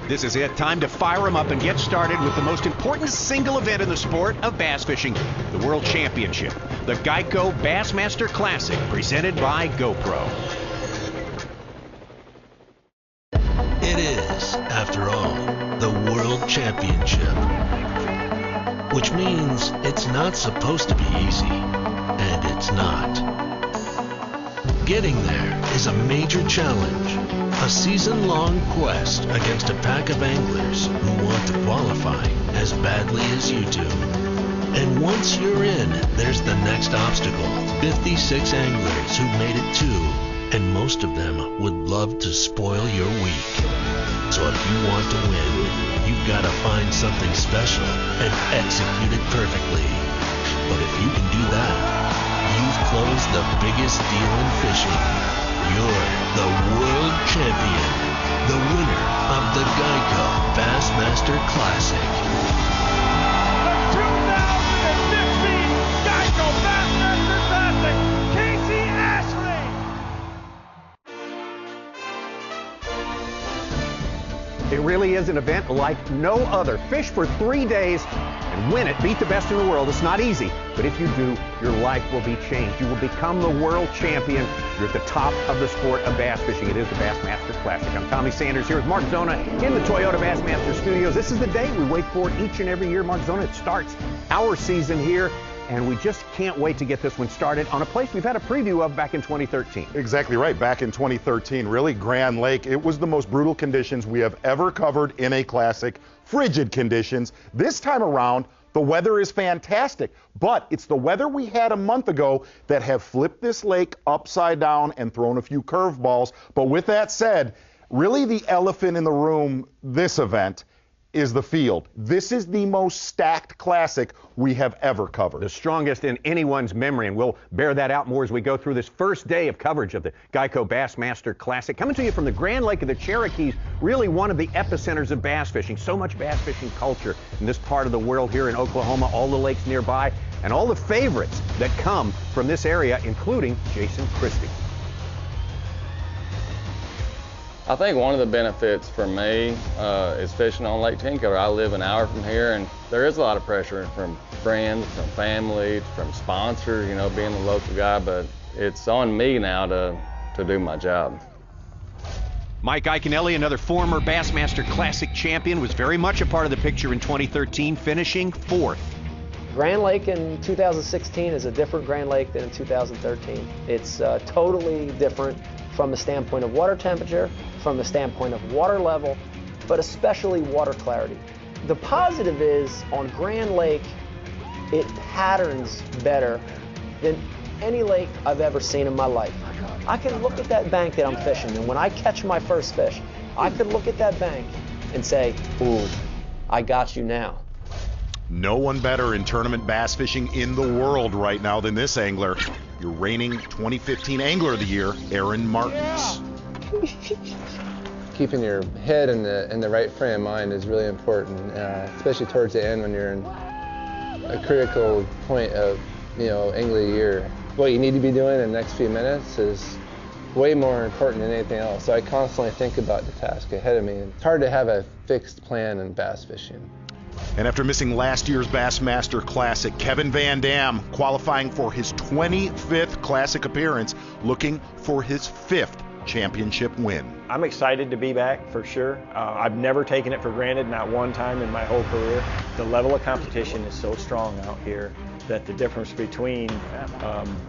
This is it. Time to fire them up and get started with the most important single event in the sport of bass fishing, the World Championship, the GEICO Bassmaster Classic, presented by GoPro. It is, after all, the World Championship, which means it's not supposed to be easy, and it's not. Getting there is a major challenge, a season-long quest against a pack of anglers who want to qualify as badly as you do. And once you're in, there's the next obstacle, 56 anglers who made it too, and most of them would love to spoil your week. So if you want to win, you've got to find something special and execute it perfectly. But if you can do that, you've closed the biggest deal in fishing. You're the world champion, the winner of the GEICO Bassmaster Classic. The 2015 GEICO Bassmaster Classic, Casey Ashley. It really is an event like no other. Fish for 3 days and win it. Beat the best in the world. It's not easy, but if you do, your life will be changed. You will become the world champion. You're at the top of the sport of bass fishing. It is the Bassmaster Classic. I'm Tommy Sanders here with Mark Zona in the Toyota Bassmaster Studios. This is the day we wait for each and every year. Mark Zona, it starts our season here, and we just can't wait to get this one started on a place we've had a preview of back in 2013. Exactly right. Back in 2013, really, Grand Lake, it was the most brutal conditions we have ever covered in a classic. Frigid conditions. This time around, the weather is fantastic, but it's the weather we had a month ago that have flipped this lake upside down and thrown a few curveballs. But with that said, really the elephant in the room this event is the field. This is the most stacked classic we have ever covered. The strongest in anyone's memory, and we'll bear that out more as we go through this first day of coverage of the GEICO Bassmaster Classic. Coming to you from the Grand Lake of the Cherokees, really one of the epicenters of bass fishing. So much bass fishing culture in this part of the world here in Oklahoma, all the lakes nearby, and all the favorites that come from this area, including Jason Christie. I think one of the benefits for me is fishing on Lake Tinker. I live an hour from here, and there is a lot of pressure from friends, from family, from sponsors, you know, being a local guy, but it's on me now to do my job. Mike Iaconelli, another former Bassmaster Classic champion, was very much a part of the picture in 2013, finishing 4th. Grand Lake in 2016 is a different Grand Lake than in 2013. It's totally different from the standpoint of water temperature, from the standpoint of water level, but especially water clarity. The positive is on Grand Lake, it patterns better than any lake I've ever seen in my life. I can look at that bank that I'm fishing, and when I catch my first fish, I could look at that bank and say, ooh, I got you now. No one better in tournament bass fishing in the world right now than this angler, your reigning 2015 Angler of the Year, Aaron Martens. Keeping your head in the right frame of mind is really important, especially towards the end when you're in a critical point of, Angler of the Year. What you need to be doing in the next few minutes is way more important than anything else. So I constantly think about the task ahead of me. It's hard to have a fixed plan in bass fishing. And after missing last year's Bassmaster Classic, Kevin VanDam qualifying for his 25th Classic appearance, looking for his 5th championship win. I'm excited to be back for sure. I've never taken it for granted, not one time in my whole career. The level of competition is so strong out here that the difference between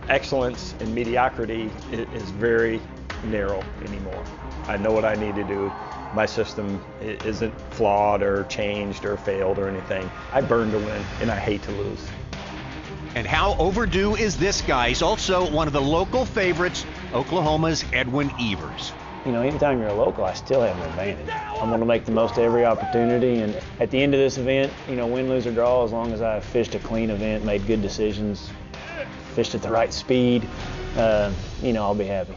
excellence and mediocrity is very narrow anymore. I know what I need to do. My system isn't flawed or changed or failed or anything. I burn to win, and I hate to lose. And how overdue is this guy? He's also one of the local favorites, Oklahoma's Edwin Evers. Anytime you're a local, I still have an advantage. I'm going to make the most of every opportunity, and at the end of this event, win, lose, or draw, as long as I fished a clean event, made good decisions, fished at the right speed, I'll be happy.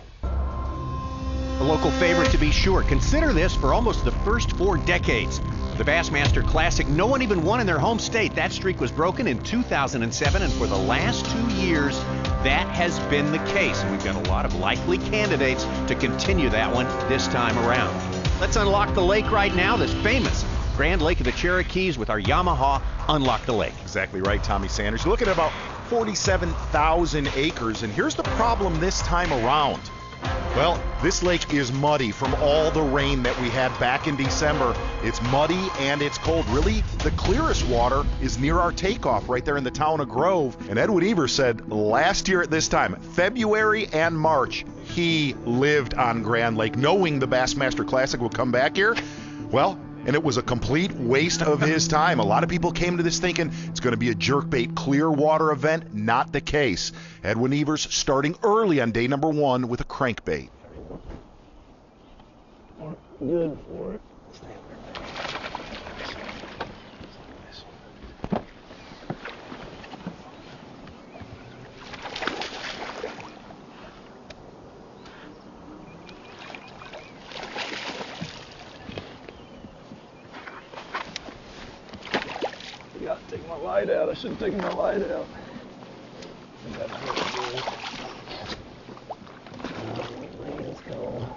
A local favorite to be sure. Consider this for almost the first 4 decades. The Bassmaster Classic, no one even won in their home state. That streak was broken in 2007, and for the last 2 years, that has been the case. And we've got a lot of likely candidates to continue that one this time around. Let's unlock the lake right now, this famous Grand Lake of the Cherokees with our YAMAHA Unlock the Lake. Exactly right, Tommy Sanders. You're looking at about 47,000 acres, and here's the problem this time around. Well, this lake is muddy from all the rain that we had back in December. It's muddy and it's cold. Really, the clearest water is near our takeoff right there in the town of Grove. And Edwin Evers said last year at this time, February and March, he lived on Grand Lake knowing the Bassmaster Classic would come back here. Well, and it was a complete waste of his time. A lot of people came to this thinking it's going to be a jerkbait clear water event. Not the case. Edwin Evers starting early on day number 1 with a crankbait. Good for it. Take my light out. I should have taken my light out. Let's go.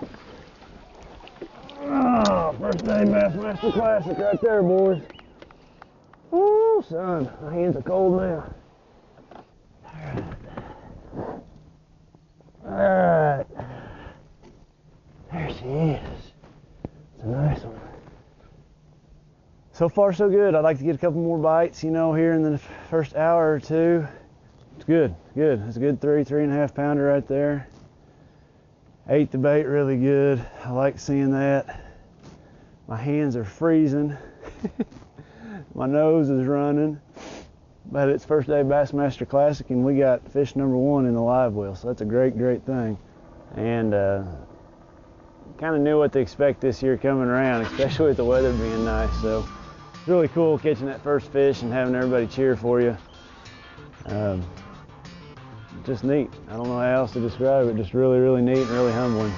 Oh, first day Bassmaster Classic right there, boys. Woo, son. My hands are cold now. Alright. There she is. It's a nice one. So far, so good. I'd like to get a couple more bites, you know, here in the first hour or two. It's good, good. It's a good 3.5 pounder right there. Ate the bait really good. I like seeing that. My hands are freezing. My nose is running. But it's first day Bassmaster Classic, and we got fish number 1 in the live well, so that's a great, great thing. And kind of knew what to expect this year coming around, especially with the weather being nice. So it's really cool catching that first fish and having everybody cheer for you. Just neat. I don't know how else to describe it. Just really, really neat and really humbling.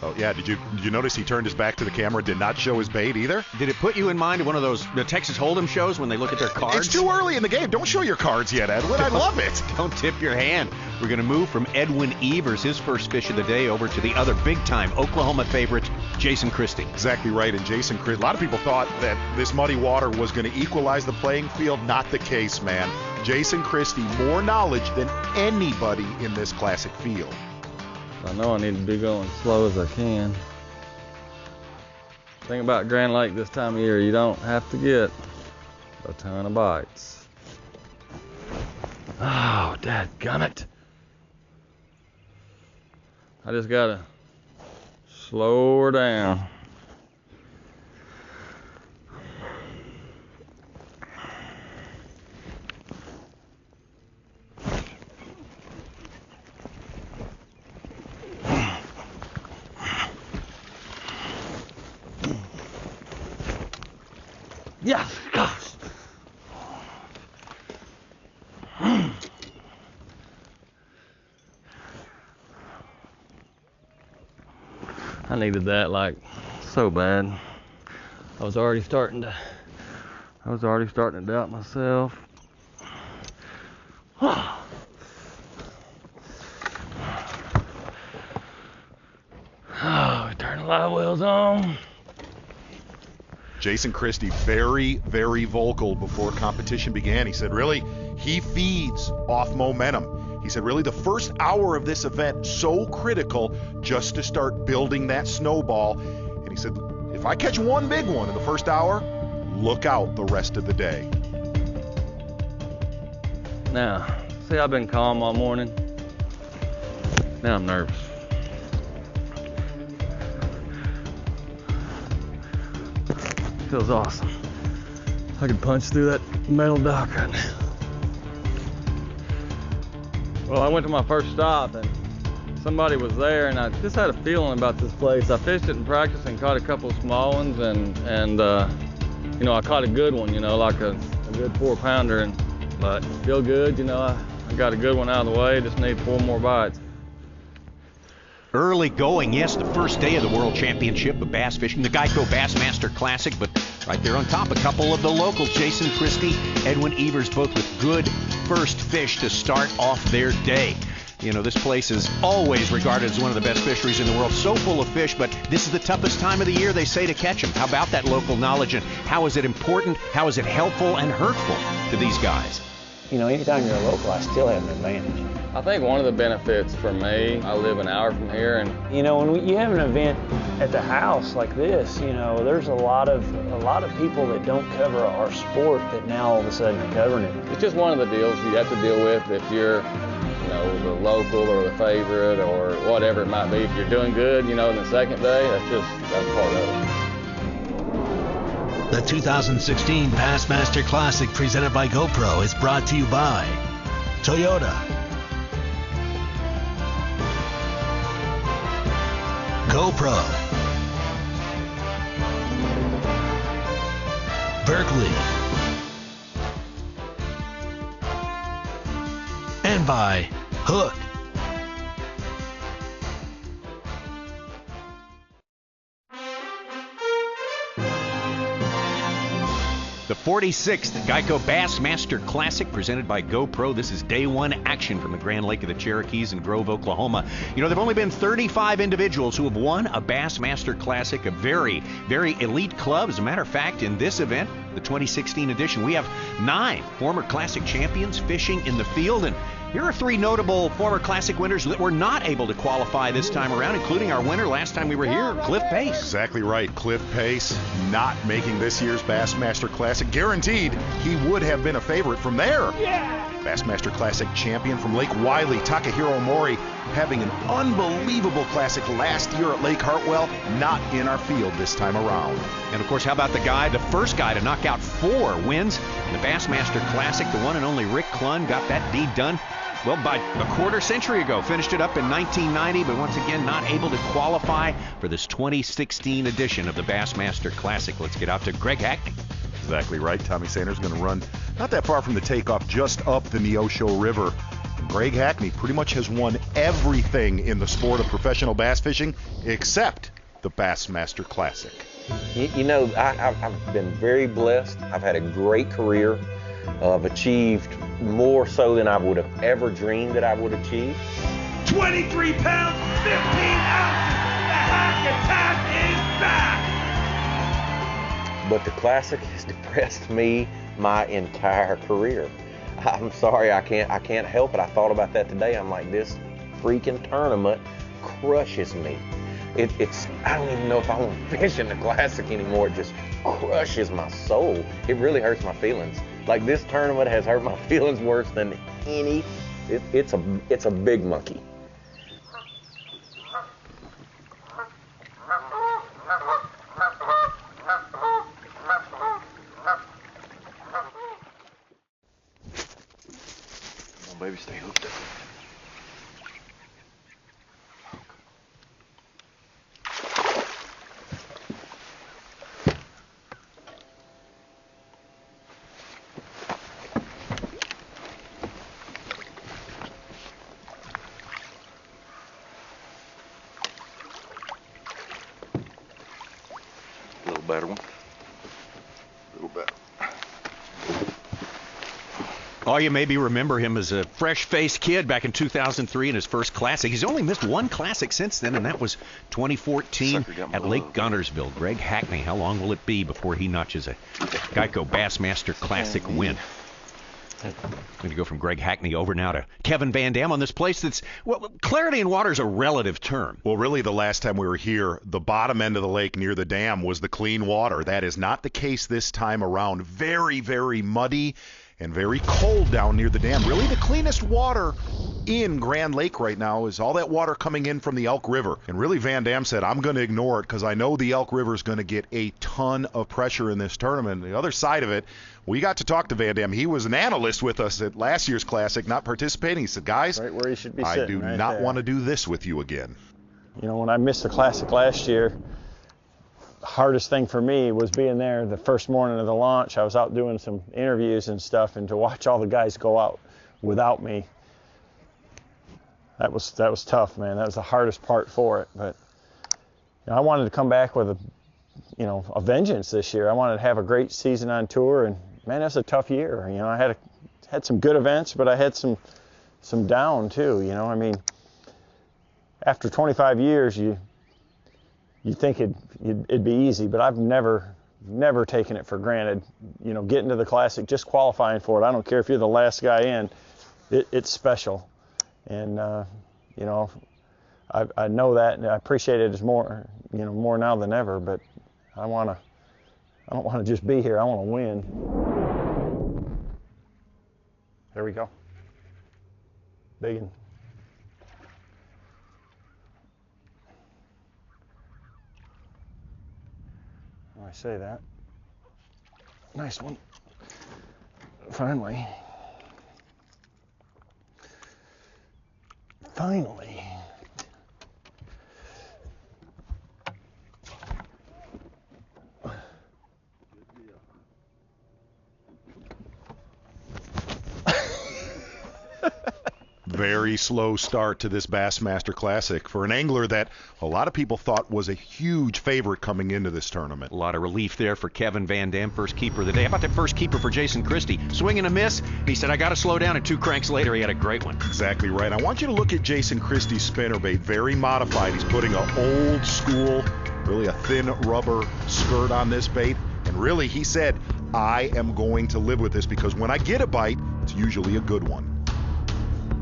Oh yeah, did you notice he turned his back to the camera, did not show his bait either? Did it put you in mind of one of those the Texas Hold'em shows when they look at their cards? It's too early in the game. Don't show your cards yet, Edwin. I love it. Don't tip your hand. We're going to move from Edwin Evers, his first fish of the day, over to the other big-time Oklahoma favorite, Jason Christie. Exactly right, and Jason Christie. A lot of people thought that this muddy water was going to equalize the playing field. Not the case, man. Jason Christie, more knowledge than anybody in this classic field. I know I need to be going slow as I can. The thing about Grand Lake this time of year, you don't have to get a ton of bites. Oh, dadgummit. I just gotta slow her down. Yes, gosh. I needed that like so bad. I was already starting to doubt myself. Oh, we turn the live wells on. Jason Christie, very, very vocal before competition began. He said, really, he feeds off momentum. He said, really, the first hour of this event, so critical just to start building that snowball. And he said, if I catch one big one in the first hour, look out the rest of the day. Now, see, I've been calm all morning. Now I'm nervous. Feels awesome. I could punch through that metal dock right now. Well, I went to my first stop and somebody was there, and I just had a feeling about this place. I fished it in practice and caught a couple small ones, and you know, I caught a good one, you know, like a good 4-pounder, but feel good, you know. I got a good one out of the way. Just need 4 more bites. Early going, yes, the first day of the World Championship of bass fishing, the GEICO Bassmaster Classic, but right there on top, a couple of the locals, Jason Christie, Edwin Evers, both with good first fish to start off their day. You know, this place is always regarded as one of the best fisheries in the world, so full of fish, but this is the toughest time of the year, they say, to catch them. How about that local knowledge, and how is it important, how is it helpful and hurtful to these guys? You know, anytime you're a local, I still have an advantage. I think one of the benefits for me, I live an hour from here, and you know, when you have an event at the house like this, you know, there's a lot of people that don't cover our sport that now all of a sudden are covering it. it's just one of the deals you have to deal with if you're, you know, the local or the favorite or whatever it might be. If you're doing good, you know, in the second day, that's part of it. The 2016 Bassmaster Classic presented by GoPro is brought to you by Toyota, GoPro, Berkeley, and by Hook. The 46th GEICO Bassmaster Classic presented by GoPro. This is day one action from the Grand Lake of the Cherokees in Grove, Oklahoma. You know, there have only been 35 individuals who have won a Bassmaster Classic, a very, very elite club. As a matter of fact, in this event, the 2016 edition, we have 9 former Classic champions fishing in the field. And here are 3 notable former Classic winners that were not able to qualify this time around, including our winner last time we were here, Cliff Pace. Exactly right. Cliff Pace not making this year's Bassmaster Classic. Guaranteed he would have been a favorite from there. Bassmaster Classic champion from Lake Wiley, Takahiro Mori, having an unbelievable Classic last year at Lake Hartwell, not in our field this time around. And of course, how about the first guy to knock out 4 wins in the Bassmaster Classic, the one and only Rick Clunn, got that deed done. Well, by a quarter century ago, finished it up in 1990, but once again not able to qualify for this 2016 edition of the Bassmaster Classic. Let's get out to Greg Hackney. Exactly right. Tommy Sanders going to run not that far from the takeoff, just up the Neosho River. Greg Hackney pretty much has won everything in the sport of professional bass fishing except the Bassmaster Classic. You know, I've been very blessed. I've had a great career. I've achieved more so than I would have ever dreamed that I would achieve. 23 pounds, 15 ounces. The hack attack is back. But the Classic has depressed me my entire career. I'm sorry, I can't help it. I thought about that today. I'm like, this freaking tournament crushes me. It's I don't even know if I want to fish in the Classic anymore. It just crushes my soul. It really hurts my feelings. Like, this tournament has hurt my feelings worse than any. It's a big monkey. Come on, baby, stay hooked up. Better one. A little better. Oh, you maybe remember him as a fresh-faced kid back in 2003 in his first Classic. He's only missed 1 Classic since then, and that was 2014 at Lake Guntersville. Greg Hackney, how long will it be before he notches a GEICO Bassmaster Classic win? I'm going to go from Greg Hackney over now to Kevin VanDam on this place that's, well, clarity in water is a relative term. Well, really, the last time we were here, the bottom end of the lake near the dam was the clean water. That is not the case this time around. Very, very muddy and very cold down near the dam. Really, the cleanest water in Grand Lake right now is all that water coming in from the Elk River. And really, VanDam said, I'm going to ignore it because I know the Elk River is going to get a ton of pressure in this tournament. The other side of it, we got to talk to VanDam. He was an analyst with us at last year's Classic, not participating. He said, guys, Right where he should be I sitting, do right not there. want to do this with you again. You know, when I missed the Classic last year, the hardest thing for me was being there the first morning of the launch. I was out doing some interviews and stuff, and to watch all the guys go out without me, that was tough, man. That was the hardest part for it. But you know, I wanted to come back with a vengeance this year. I wanted to have a great season on tour, and man, that was a tough year. You know, I had some good events, but I had some some down too, you know. I mean, after 25 years, you think it'd be easy, but I've never taken it for granted. You know, getting to the Classic, just qualifying for it. I don't care if you're the last guy in. It's special, and you know, I know that, and I appreciate it as more now than ever. But I don't want to just be here. I want to win. There we go. Big one. I say that. Nice one. Finally. Very slow start to this Bassmaster Classic for an angler that a lot of people thought was a huge favorite coming into this tournament. A lot of relief there for Kevin VanDam, first keeper of the day. How about that first keeper for Jason Christie? Swing and a miss. He said, I got to slow down, and 2 cranks later, he had a great one. Exactly right. I want you to look at Jason Christie's spinnerbait, very modified. He's putting an old school, really a thin rubber skirt on this bait. And really, he said, I am going to live with this because when I get a bite, it's usually a good one.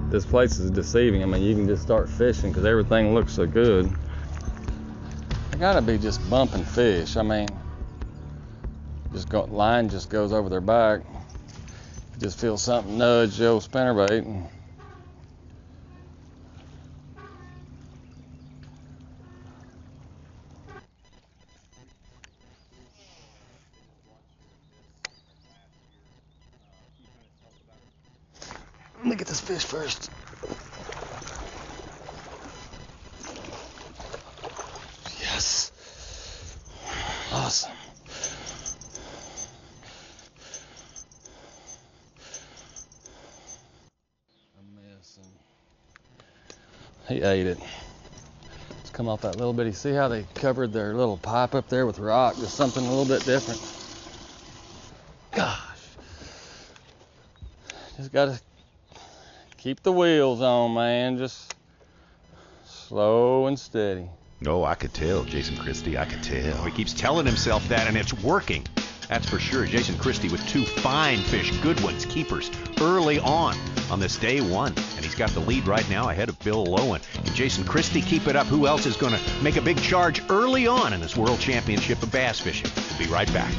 This place is deceiving. I mean, you can just start fishing because everything looks so good. I gotta be just bumping fish. I mean, line just goes over their back. You just feel something nudge the old spinnerbait. And Let me get this fish first. Yes. Awesome. he ate it. It's come off that little bitty. See how they covered their little pipe up there with rock? Just something a little bit different. Gosh. Just gotta keep the wheels on, man. Just slow and steady. Oh, I could tell, Jason Christie. I could tell. He keeps telling himself that, and it's working. That's for sure. Jason Christie with 2 fine fish, good ones, keepers, early on this day 1. And he's got the lead right now ahead of Bill Lowen. Can Jason Christie keep it up? Who else is going to make a big charge early on in this World Championship of Bass Fishing? We'll be right back.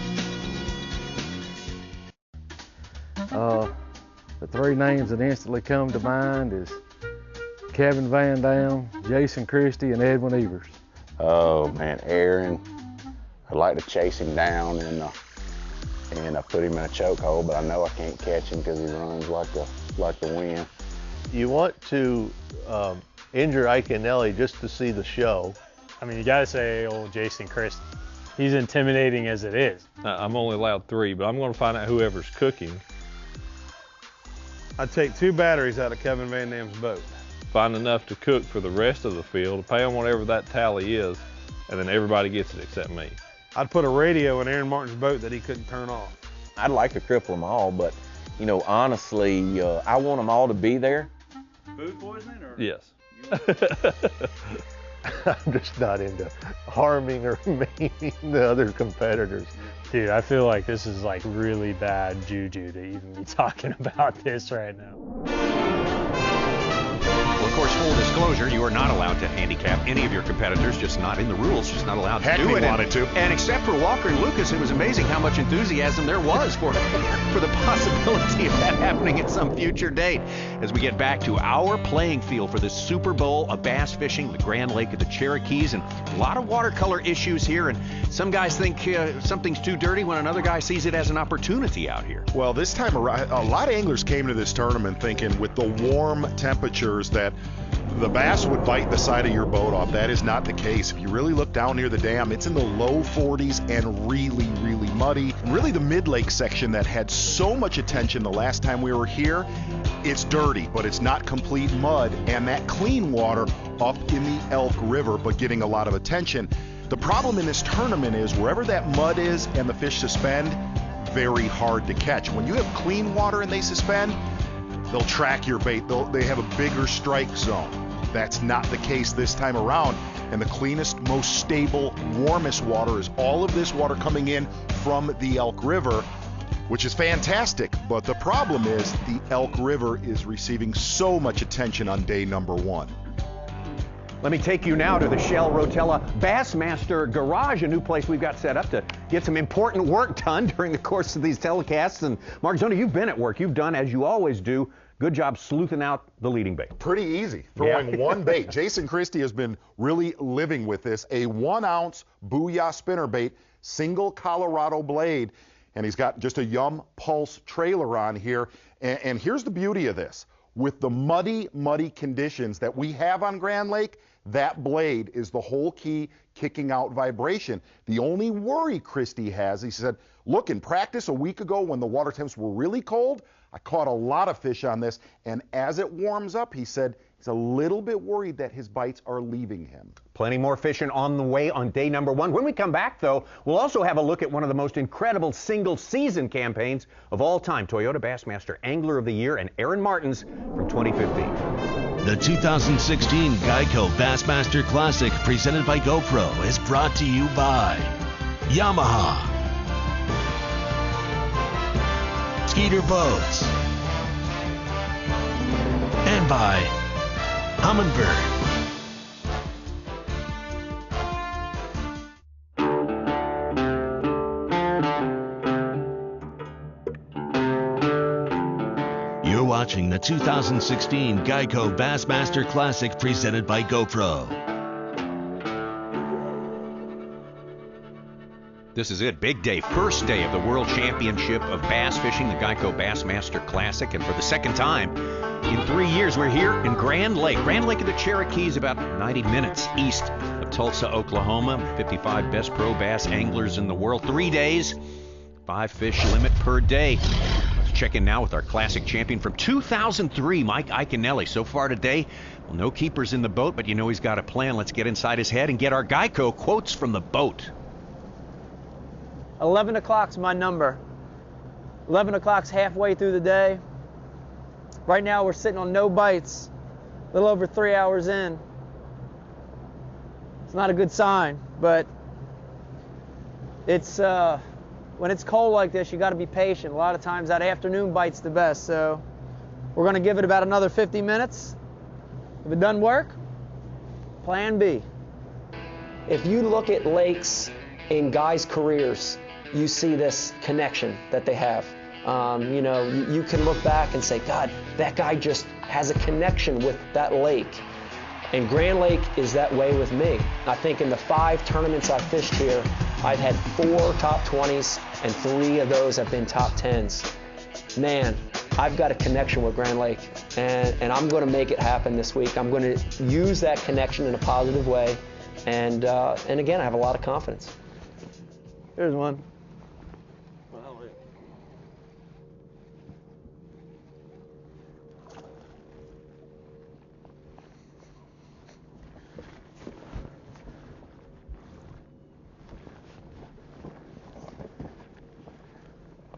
The 3 names that instantly come to mind is Kevin VanDam, Jason Christie, and Edwin Evers. Oh man, Aaron. I'd like to chase him down and put him in a chokehold, but I know I can't catch him because he runs like the wind. You want to injure Iaconelli just to see the show. I mean, you got to say old Jason Christie. He's intimidating as it is. I'm only allowed 3, but I'm going to find out whoever's cooking. I'd take 2 batteries out of Kevin VanDam's boat. Find enough to cook for the rest of the field, pay on whatever that tally is, and then everybody gets it except me. I'd put a radio in Aaron Martin's boat that he couldn't turn off. I'd like to cripple them all, but, you know, honestly, I want them all to be there. Food poisoning? Or? Yes. I'm just not into harming or maiming the other competitors. Dude, I feel like this is like really bad juju to even be talking about this right now. Well, of course, full disclosure, you are not allowed to handicap any of your competitors, just not in the rules, just not allowed to do it. Wanted to. And except for Walker and Lucas, it was amazing how much enthusiasm there was for the possibility of that happening at some future date. As we get back to our playing field for this Super Bowl of bass fishing, the Grand Lake of the Cherokees, and a lot of watercolor issues here. And some guys think something's too dirty when another guy sees it as an opportunity out here. Well, this time around, a lot of anglers came to this tournament thinking with the warm temperatures that the bass would bite the side of your boat off. That is not the case. If you really look down near the dam, it's in the low 40s and really, really muddy. And really the mid-lake section that had so much attention the last time we were here, it's dirty, but it's not complete mud. And that clean water up in the Elk River, but getting a lot of attention. The problem in this tournament is wherever that mud is and the fish suspend, very hard to catch. When you have clean water and they suspend, they'll track your bait. They have a bigger strike zone. That's not the case this time around. And the cleanest, most stable, warmest water is all of this water coming in from the Elk River, which is fantastic. But the problem is the Elk River is receiving so much attention on day number 1. Let me take you now to the Shell Rotella Bassmaster Garage, a new place we've got set up to get some important work done during the course of these telecasts. And Mark Zona, you've been at work. You've done, as you always do, good job sleuthing out the leading bait. Pretty easy, throwing one bait. Jason Christie has been really living with this, a 1-ounce Booyah spinnerbait, single Colorado blade, and he's got just a Yum Pulse trailer on here. And here's the beauty of this. With the muddy conditions that we have on Grand Lake, that blade is the whole key kicking out vibration. The only worry Christie has, he said, look, in practice a week ago when the water temps were really cold, I caught a lot of fish on this, and as it warms up, he said, he's a little bit worried that his bites are leaving him. Plenty more fishing on the way on day number 1. When we come back, though, we'll also have a look at one of the most incredible single-season campaigns of all time, Toyota Bassmaster Angler of the Year and Aaron Martens from 2015. The 2016 GEICO Bassmaster Classic, presented by GoPro, is brought to you by YAMAHA, Skeeter Boats, and by Humminbird. You're watching the 2016 GEICO Bassmaster Classic presented by GoPro. This is it, big day, first day of the World Championship of Bass Fishing, the GEICO Bassmaster Classic, and for the second time in 3 years, we're here in Grand Lake of the Cherokees, about 90 minutes east of Tulsa, Oklahoma. 55 best pro bass anglers in the world, 3 days, 5 fish limit per day. Let's check in now with our classic champion from 2003, Mike Iaconelli. So far today, well, no keepers in the boat, but you know he's got a plan. Let's get inside his head and get our GEICO quotes from the boat. 11 o'clock's my number. 11 o'clock's halfway through the day. Right now we're sitting on no bites, a little over 3 hours in. It's not a good sign, but it's when it's cold like this, you got to be patient. A lot of times that afternoon bite's the best, so we're going to give it about another 50 minutes. If it doesn't work, plan B. If you look at lakes in guys' careers, you see this connection that they have. You know, you can look back and say, God, that guy just has a connection with that lake. And Grand Lake is that way with me. I think in the 5 tournaments I've fished here, I've had 4 top 20s, and 3 of those have been top 10s. Man, I've got a connection with Grand Lake, and I'm going to make it happen this week. I'm going to use that connection in a positive way, and again, I have a lot of confidence. Here's one.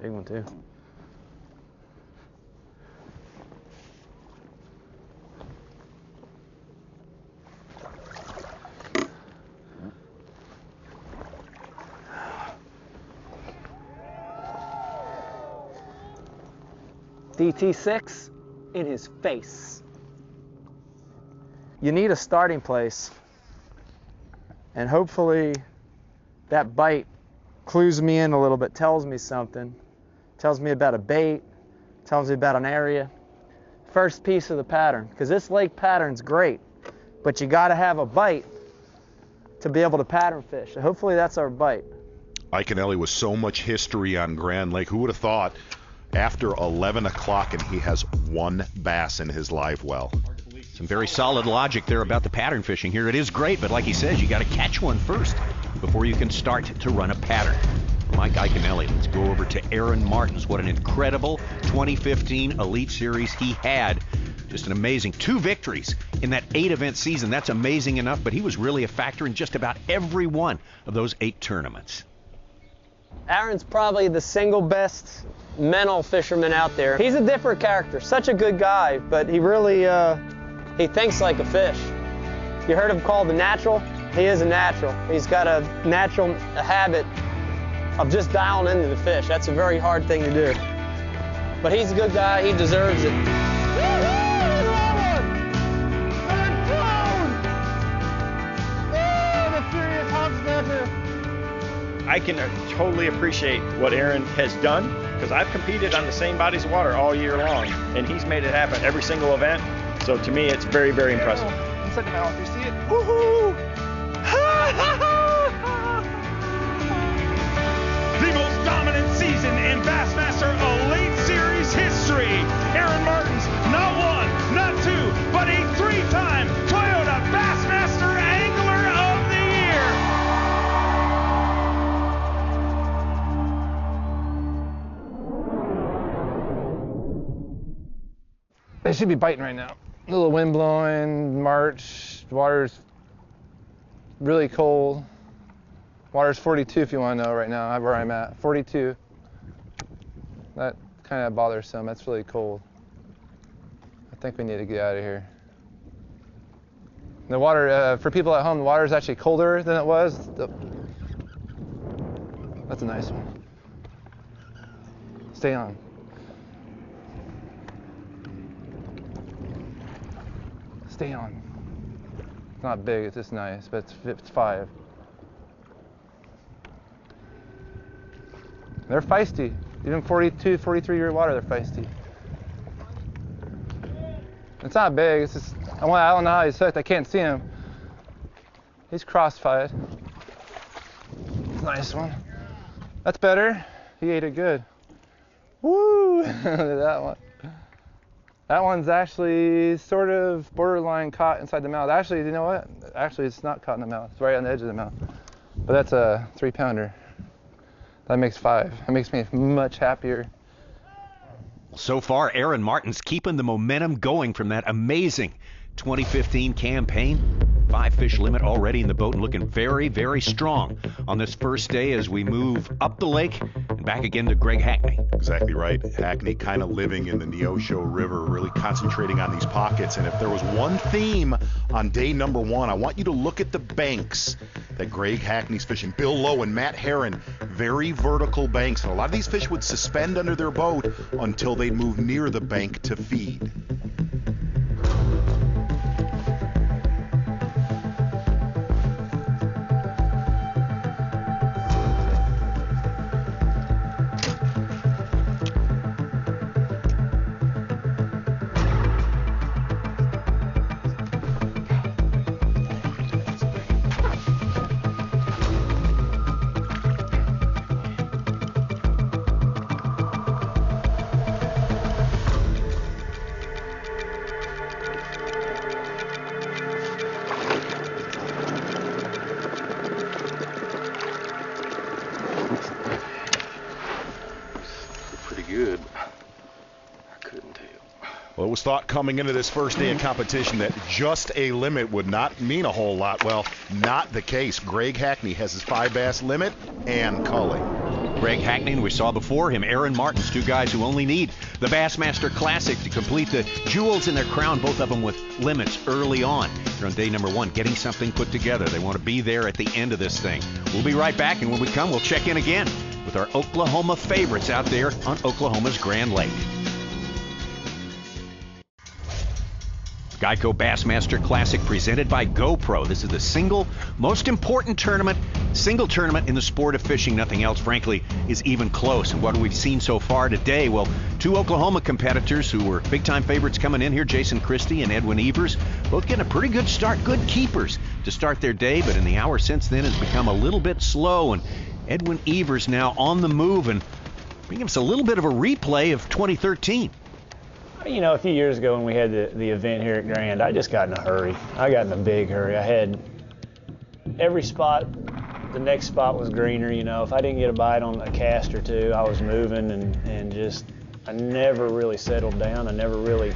Big one too. DT6 in his face. You need a starting place, and hopefully that bite clues me in a little bit, tells me something, tells me about a bait, tells me about an area. First piece of the pattern, because this lake pattern's great, but you got to have a bite to be able to pattern fish. So hopefully that's our bite. Iaconelli with so much history on Grand Lake. Who would have thought after 11 o'clock and he has 1 bass in his live well? Some very solid logic there about the pattern fishing here. It is great, but like he says, you got to catch one first before you can start to run a pattern. Mike Iaconelli, let's go over to Aaron Martens. What an incredible 2015 Elite Series he had. Just an amazing 2 victories in that 8-event season. That's amazing enough, but he was really a factor in just about every one of those 8 tournaments. Aaron's probably the single best mental fisherman out there. He's a different character, such a good guy, but he really, he thinks like a fish. You heard him called the natural? He is a natural. He's got a natural habit of just dialing into the fish. That's a very hard thing to do. But he's a good guy, he deserves it. I can totally appreciate what Aaron has done, because I've competed on the same bodies of water all year long, and he's made it happen every single event. So to me, it's very, very impressive. Inside the mouth, you see it? Woohoo! The most dominant season in Bassmaster Elite Series history. Aaron Martens, not one, not two, but a 3-time Toyota Bassmaster Angler of the Year. They should be biting right now. A little wind blowing, March, water's really cold. Water's 42 if you want to know right now where I'm at, 42. That kind of bothers some, that's really cold. I think we need to get out of here. The water, for people at home, the water is actually colder than it was. That's a nice one. Stay on. Stay on. It's not big, it's just nice, but it's 5. They're feisty. Even 42, 43-year water, they're feisty. It's not big, it's just, I don't know how he's hooked, I can't see him. He's cross-fied. It's a nice one. That's better. He ate it good. Woo! Look at that one. That one's actually sort of borderline caught inside the mouth. Actually, you know what? Actually, it's not caught in the mouth. It's right on the edge of the mouth. But that's a 3-pounder. That makes 5. That makes me much happier. So far, Aaron Martens keeping the momentum going from that amazing 2015 campaign. 5 fish limit already in the boat and looking very, very strong on this first day as we move up the lake and back again to Greg Hackney. Exactly right. Hackney kind of living in the Neosho River, really concentrating on these pockets. And if there was one theme on day number 1, I want you to look at the banks that Greg Hackney's fishing. Bill Lowe and Matt Herron, very vertical banks. And a lot of these fish would suspend under their boat until they'd move near the bank to feed. Good. I couldn't tell. Well, it was thought coming into this first day of competition that just a limit would not mean a whole lot. Well, not the case. Greg Hackney has his 5 bass limit and culling. Greg Hackney, we saw before him, Aaron Martens, 2 guys who only need the Bassmaster Classic to complete the jewels in their crown, both of them with limits early on. They're on day number 1, getting something put together. They want to be there at the end of this thing. We'll be right back, and when we come, we'll check in again with our Oklahoma favorites out there on Oklahoma's Grand Lake. GEICO Bassmaster Classic presented by GoPro. This is the single most important single tournament in the sport of fishing. Nothing else, frankly, is even close. And what we've seen so far today, well, 2 Oklahoma competitors who were big-time favorites coming in here, Jason Christie and Edwin Evers, both getting a pretty good start, good keepers to start their day, but in the hour since then has become a little bit slow, and Edwin Evers now on the move and bringing us a little bit of a replay of 2013. You know, a few years ago when we had the event here at Grand, I just got in a hurry. I got in a big hurry. I had every spot, the next spot was greener. You know, if I didn't get a bite on a cast or 2, I was moving and just, I never really settled down. I never really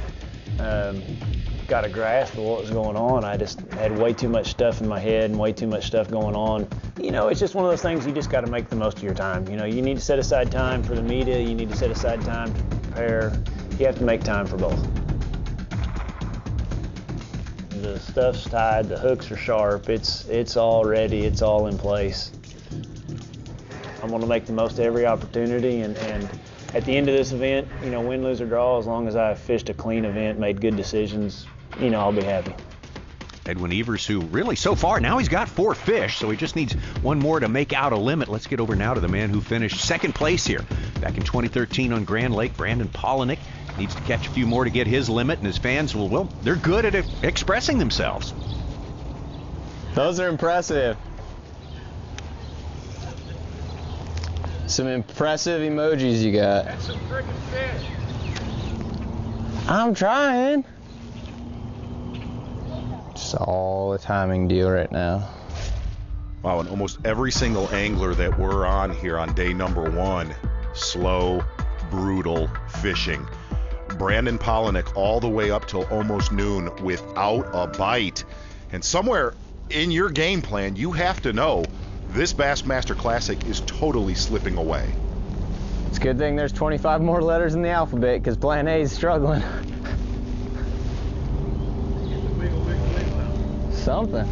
got a grasp of what was going on. I just had way too much stuff in my head and way too much stuff going on. You know, it's just one of those things you just got to make the most of your time. You know, you need to set aside time for the media, you need to set aside time to prepare. You have to make time for both. The stuff's tied, the hooks are sharp, it's all ready, it's all in place. I'm going to make the most of every opportunity, and at the end of this event, you know, win, lose, or draw, as long as I fished a clean event, made good decisions, you know, I'll be happy. Edwin Evers, who really so far, now he's got 4 fish, so he just needs one more to make out a limit. Let's get over now to the man who finished second place here back in 2013 on Grand Lake, Brandon Polinick. Needs to catch a few more to get his limit, and his fans, well, they're good at expressing themselves. Those are impressive. Some impressive emojis you got. That's some freaking fish. I'm trying. Just all a timing deal right now. Wow, and almost every single angler that we're on here on day number 1, slow, brutal fishing. Brandon Polinick all the way up till almost noon without a bite. And somewhere in your game plan, you have to know this Bassmaster Classic is totally slipping away. It's a good thing there's 25 more letters in the alphabet, because Plan A is struggling. Something.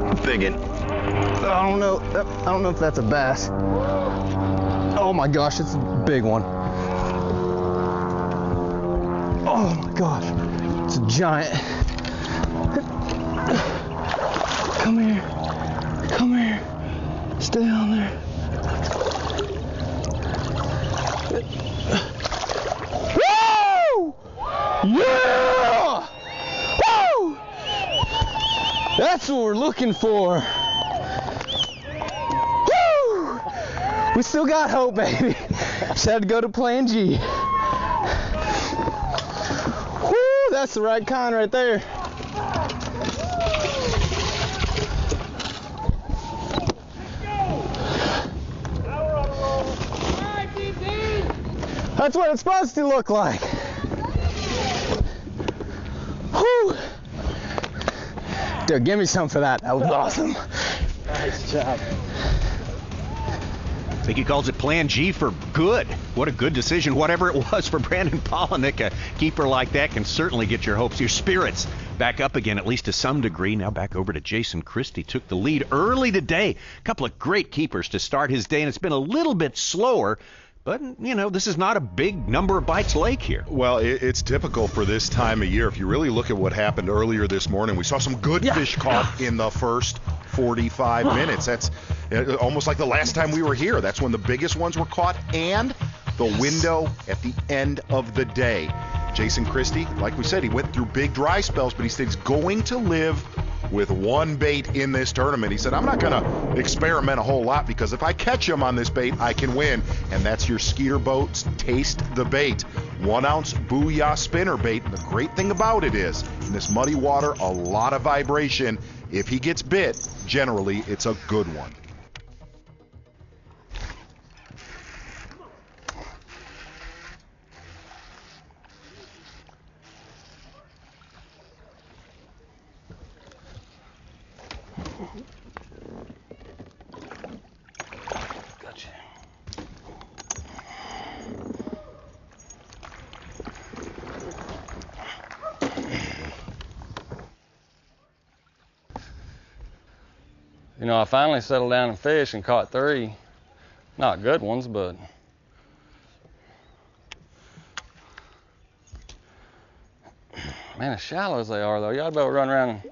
I'm thinking, I don't know if that's a bass. Oh my gosh, it's a big one. Oh my gosh, it's a giant. Come here, stay on there. Woo! Yeah! Woo! That's what we're looking for. Woo! We still got hope, baby. Just had to go to Plan G. Woo! That's the right kind right there. That's what it's supposed to look like. Whew. Dude, give me some for that. That was awesome. Nice job. I think he calls it Plan G for good. What a good decision, whatever it was for Brandon Polinick. A keeper like that can certainly get your hopes, your spirits back up again, at least to some degree. Now back over to Jason Christie. Took the lead early today. A couple of great keepers to start his day, and it's been a little bit slower. But, you know, this is not a big number of bites lake here. Well, it's typical for this time of year. If you really look at what happened earlier this morning, we saw some good fish caught in the first 45 minutes. That's almost like the last time we were here. That's when the biggest ones were caught, and the window at the end of the day. Jason Christie, like we said, he went through big dry spells, but he said he's going to live with one bait in this tournament. He said, I'm not going to experiment a whole lot, because if I catch him on this bait, I can win. And that's your Skeeter Boats Taste the Bait 1 ounce Booyah spinner bait. And the great thing about it is, in this muddy water, a lot of vibration. If he gets bit, generally it's a good one. You know, I finally settled down and fished and caught 3. Not good ones, but man, as shallow as they are, though, you ought to be able to run around and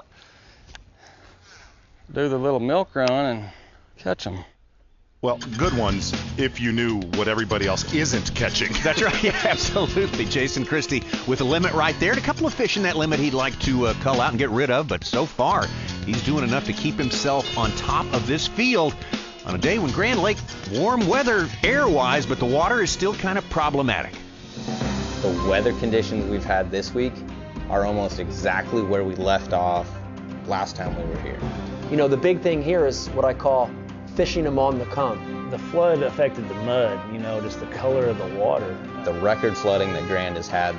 do the little milk run and catch them. Well, good ones if you knew what everybody else isn't catching. That's right, yeah, absolutely. Jason Christie with a limit right there. And a couple of fish in that limit he'd like to cull out and get rid of, but so far he's doing enough to keep himself on top of this field on a day when Grand Lake, warm weather air-wise, but the water is still kind of problematic. The weather conditions we've had this week are almost exactly where we left off last time we were here. You know, the big thing here is what I call fishing them on the come. The flood affected the mud, you know, just the color of the water. The record flooding that Grand has had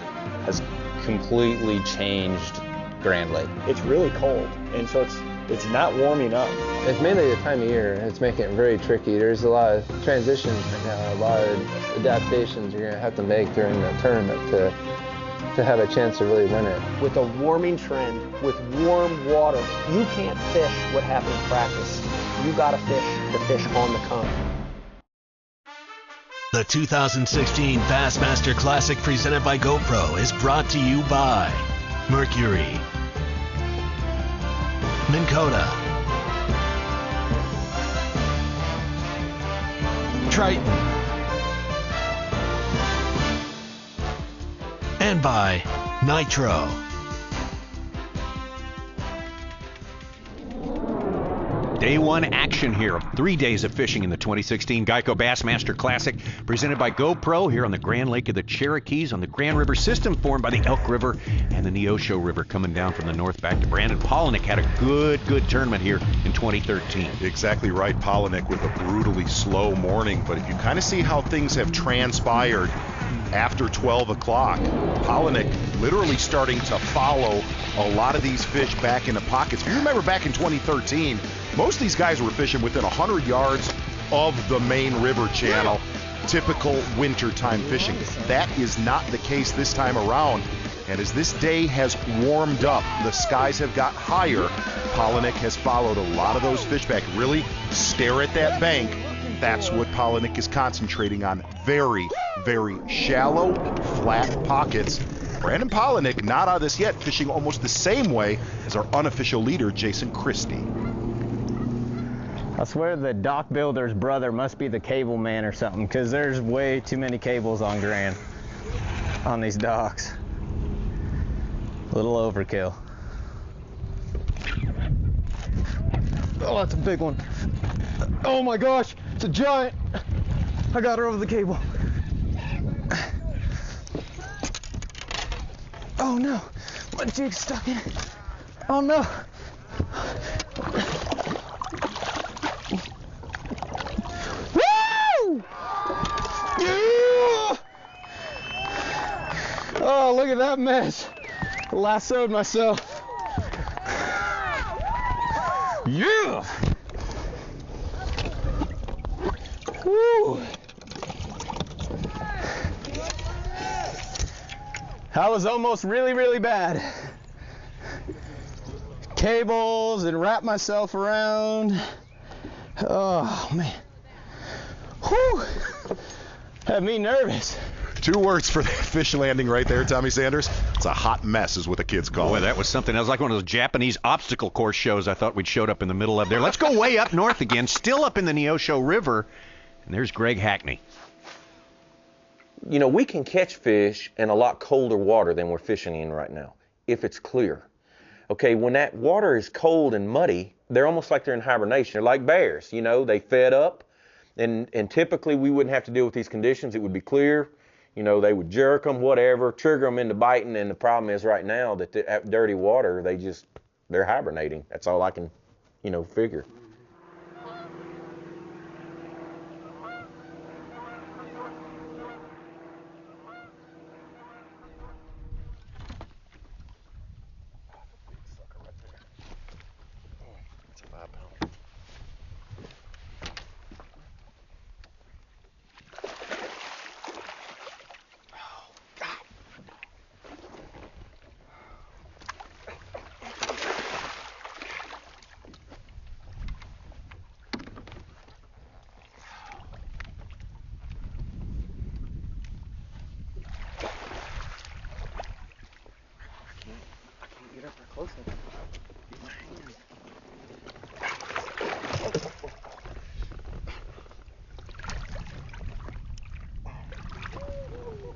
has completely changed Grand Lake. It's really cold, and so it's not warming up. It's mainly the time of year. It's making it very tricky. There's a lot of transitions right now, a lot of adaptations you're going to have to make during the tournament to have a chance to really win it. With a warming trend, with warm water, you can't fish what happened in practice. You got to fish the fish on the come. The 2016 Bassmaster Classic presented by GoPro is brought to you by Mercury, Minn Kota, Triton, and by NITRO. Day one action here of 3 days of fishing in the 2016 GEICO Bassmaster Classic, presented by GoPro here on the Grand Lake of the Cherokees on the Grand River system formed by the Elk River and the Neosho River coming down from the north back to Brandon. Polinick had a good tournament here in 2013. Exactly right, Polinick with a brutally slow morning, but if you kind of see how things have transpired after 12 o'clock, Polinick literally starting to follow a lot of these fish back into pockets. If you remember back in 2013, most of these guys were fishing within 100 yards of the main river channel, typical wintertime fishing. That is not the case this time around. And as this day has warmed up, the skies have got higher, Polinick has followed a lot of those fish back. Really stare at that bank. That's what Polinick is concentrating on. Very, very shallow, flat pockets. Brandon Polinick, not out of this yet, fishing almost the same way as our unofficial leader, Jason Christie. I swear the dock builder's brother must be the cable man or something, because there's way too many cables on Grand on these docks. A little overkill. Oh, that's a big one. Oh my gosh, it's a giant. I got her over the cable. Oh no, my jig's stuck in it. Oh no. Woo! Yeah! Oh, look at that mess. Lassoed myself. Yeah! Woo! That was almost really bad. Cables and wrap myself around. Oh man. Whew. Had me nervous. 2 words for that fish landing right there, Tommy Sanders. It's a hot mess is what the kids call it. Boy, that was something. That was like one of those Japanese obstacle course shows I thought we'd showed up in the middle of there. Let's go way up north again, still up in the Neosho River. And there's Greg Hackney. You know, we can catch fish in a lot colder water than we're fishing in right now, if it's clear. Okay, when that water is cold and muddy, they're almost like they're in hibernation. They're like bears, you know, they fed up. And typically we wouldn't have to deal with these conditions. It would be clear. You know, they would jerk them, whatever, trigger them into biting. And the problem is right now that the dirty water, they're hibernating. That's all I can, you know, figure.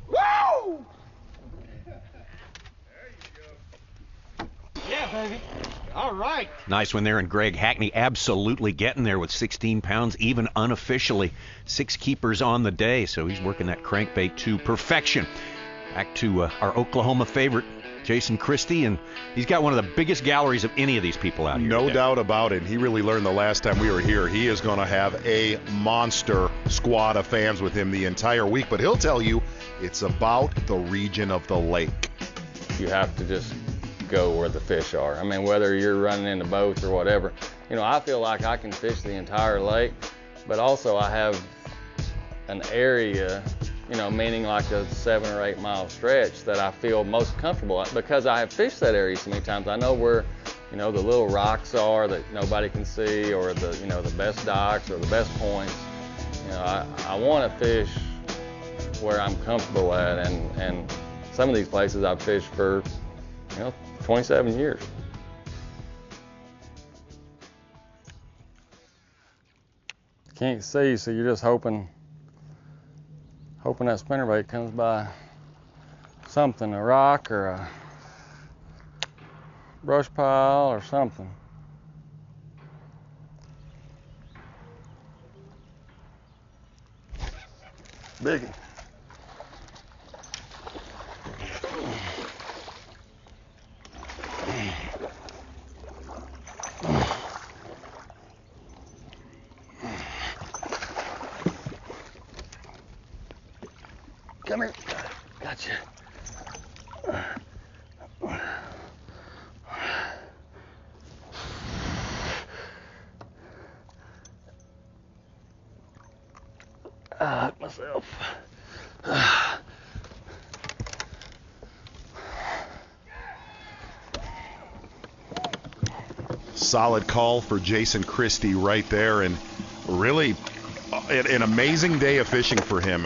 Woo! Yeah, baby. All right. Nice one there, and Greg Hackney absolutely getting there with 16 pounds, even unofficially. 6 keepers on the day, so he's working that crankbait to perfection. Back to our Oklahoma favorite, Jason Christie, and he's got one of the biggest galleries of any of these people out here. No today. doubt about it. He really learned the last time we were here. He is going to have a monster squad of fans with him the entire week, but he'll tell you it's about the region of the lake. You have to just go where the fish are. I mean, whether you're running into boats or whatever. You know, I feel like I can fish the entire lake, but also I have an area, you know, meaning like a 7 or 8 mile stretch that I feel most comfortable at because I have fished that area so many times. I know where, you know, the little rocks are that nobody can see, or the, you know, the best docks or the best points. You know, I want to fish where I'm comfortable at, and some of these places I've fished for, you know, 27 years. Can't see, so you're just hoping that spinnerbait comes by something, a rock or a brush pile or something. Biggie. Come here. Gotcha. I hooked myself. Solid call for Jason Christie right there, and really an amazing day of fishing for him.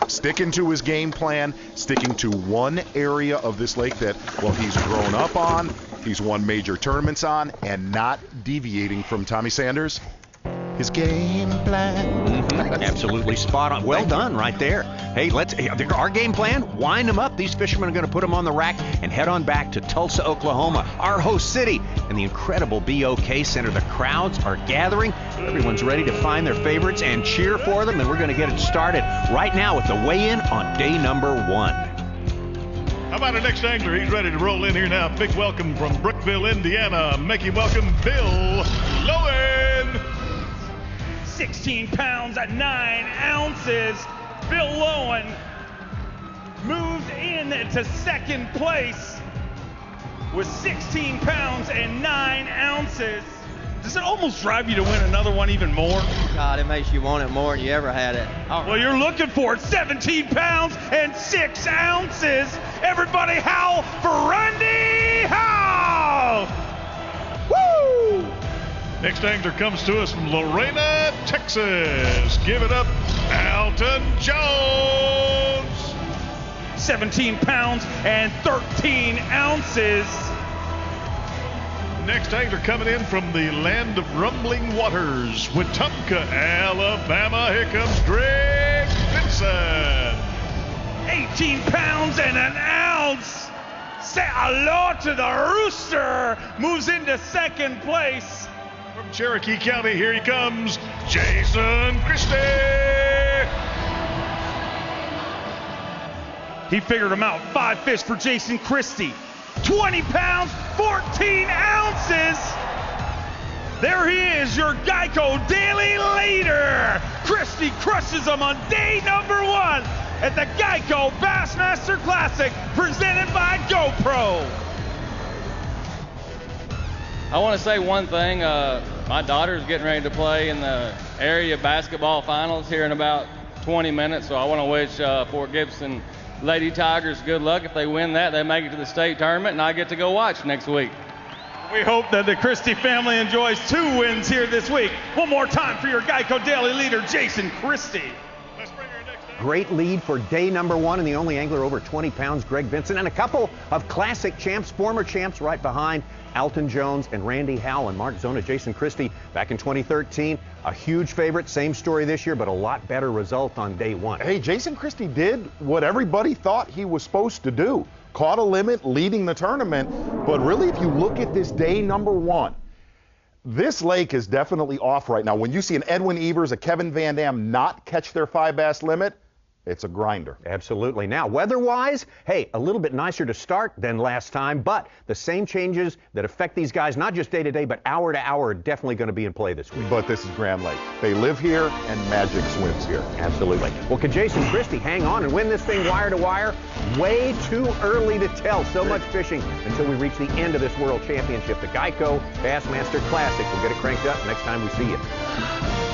Sticking to his game plan, sticking to one area of this lake that, well, he's grown up on, he's won major tournaments on, and not deviating from Tommy Sanders, his game plan. Absolutely spot on. Well done right there. Hey, our game plan, wind them up. These fishermen are going to put them on the rack and head on back to Tulsa, Oklahoma, our host city, and the incredible BOK Center. The crowds are gathering. Everyone's ready to find their favorites and cheer for them, and we're going to get it started right now with the weigh-in on day number 1. How about our next angler? He's ready to roll in here now. Big welcome from Brookville, Indiana. Make him welcome Bill Lowen. 16 pounds at 9 ounces. Bill Lowen moved in to second place with 16 pounds and 9 ounces. Does it almost drive you to win another one even more? God, it makes you want it more than you ever had it. Well, you're looking for it. 17 pounds and 6 ounces. Everybody howl for Randy Howe! Woo! Next angler comes to us from Lorena, Texas. Give it up, Alton Jones. 17 pounds and 13 ounces. Next angler coming in from the land of rumbling waters, Wetumpka, Alabama. Here comes Greg Vinson. 18 pounds and an ounce. Say hello to the rooster. Moves into second place. From Cherokee County, here he comes, Jason Christie. He figured him out. 5 fish for Jason Christie. 20 pounds, 14 ounces. There he is, your GEICO daily leader. Christie crushes him on day number 1 at the GEICO Bassmaster Classic, presented by GoPro. I want to say one thing. My daughter's getting ready to play in the area basketball finals here in about 20 minutes, so I want to wish Fort Gibson Lady Tigers good luck. If they win that, they make it to the state tournament, and I get to go watch next week. We hope that the Christie family enjoys 2 wins here this week. One more time for your GEICO daily leader, Jason Christie. Great lead for day number 1, and the only angler over 20 pounds, Greg Vinson, and a couple of classic champs, former champs right behind Alton Jones and Randy Howell and Mark Zona. Jason Christie back in 2013, a huge favorite, same story this year, but a lot better result on day 1. Hey, Jason Christie did what everybody thought he was supposed to do. Caught a limit, leading the tournament, but really if you look at this day number 1, this lake is definitely off right now. When you see an Edwin Evers, a Kevin VanDam not catch their 5 bass limit, It's a grinder. Absolutely. Now, weather-wise, hey, a little bit nicer to start than last time, but the same changes that affect these guys, not just day to day, but hour to hour, are definitely going to be in play this week. But this is Grand Lake. They live here, and magic swims here. Absolutely. Well, can Jason Christie hang on and win this thing wire to wire? Way too early to tell. So much fishing until we reach the end of this World Championship. The GEICO Bassmaster Classic. We'll get it cranked up next time we see you.